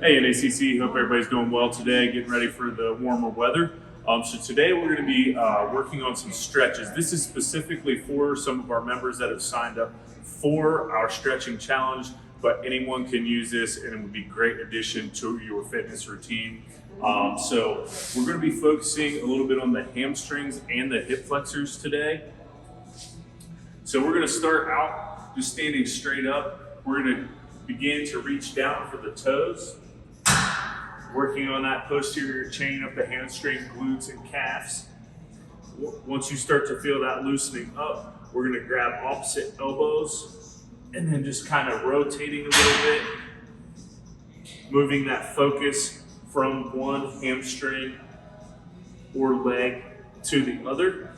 Hey, NACC, hope everybody's doing well today, getting ready for the warmer weather. So today we're going to be working on some stretches. This is specifically for some of our members that have signed up for our stretching challenge, but anyone can use this and it would be a great addition to your fitness routine. So we're going to be focusing a little bit on the hamstrings and the hip flexors today. So we're going to start out just standing straight up. We're going to begin to reach down for the toes, working on that posterior chain of the hamstring, glutes, and calves. Once you start to feel that loosening up, we're going to grab opposite elbows and then just kind of rotating a little bit, moving that focus from one hamstring or leg to the other.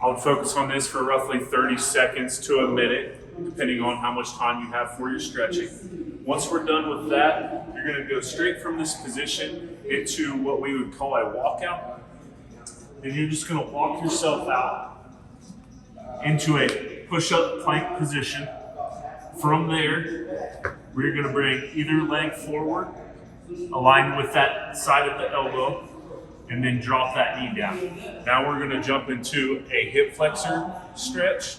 I would focus on this for roughly 30 seconds to a minute, depending on how much time you have for your stretching. Once we're done with that, you're going to go straight from this position into what we would call a walkout. And you're just going to walk yourself out into a push-up plank position. From there, we're going to bring either leg forward, aligned with that side of the elbow, and then drop that knee down. Now we're going to jump into a hip flexor stretch.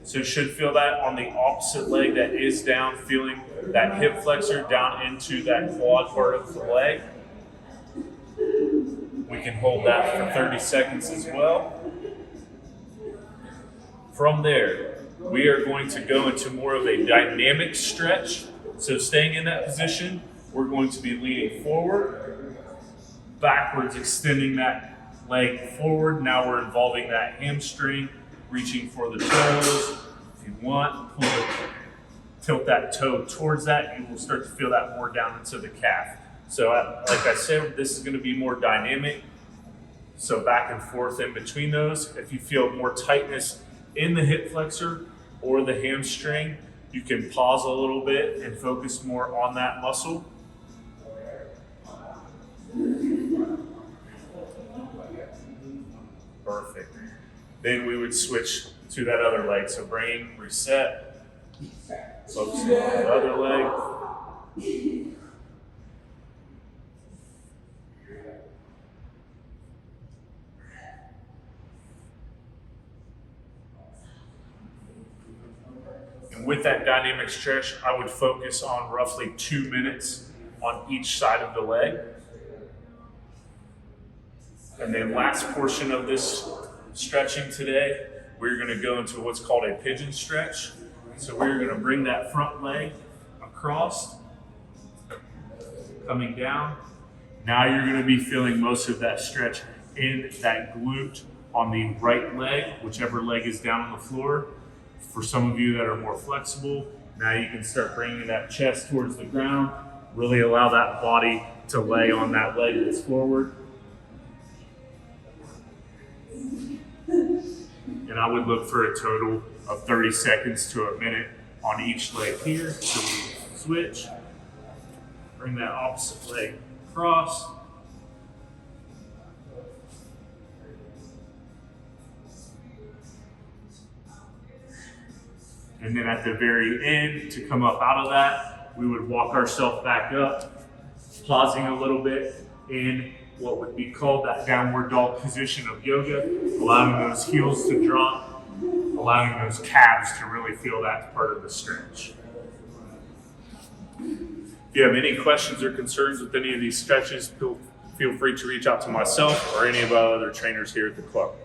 So you should feel that on the opposite leg that is down, feeling that hip flexor down into that quad part of the leg. We can hold that for 30 seconds as well. From there, we are going to go into more of a dynamic stretch. So staying in that position, we're going to be leaning forward, backwards, extending that leg forward. Now we're involving that hamstring, reaching for the toes. If you want, tilt that toe towards that, you will start to feel that more down into the calf. So like I said, this is going to be more dynamic. So back and forth in between those. If you feel more tightness in the hip flexor or the hamstring, you can pause a little bit and focus more on that muscle. Perfect. Then we would switch to that other leg. So brain reset, focusing on the other leg. And with that dynamic stretch, I would focus on roughly 2 minutes on each side of the leg. And then last portion of this stretching today, we're going to go into what's called a pigeon stretch. So we're going to bring that front leg across, coming down. Now you're going to be feeling most of that stretch in that glute on the right leg, whichever leg is down on the floor. For some of you that are more flexible, now you can start bringing that chest towards the ground, really allow that body to lay on that leg that's forward. And I would look for a total of 30 seconds to a minute on each leg here. So we switch, bring that opposite leg across. And then at the very end, to come up out of that, we would walk ourselves back up, pausing a little bit in what would be called that downward dog position of yoga, allowing those heels to drop, allowing those calves to really feel that part of the stretch. If you have any questions or concerns with any of these stretches, feel free to reach out to myself or any of our other trainers here at the club.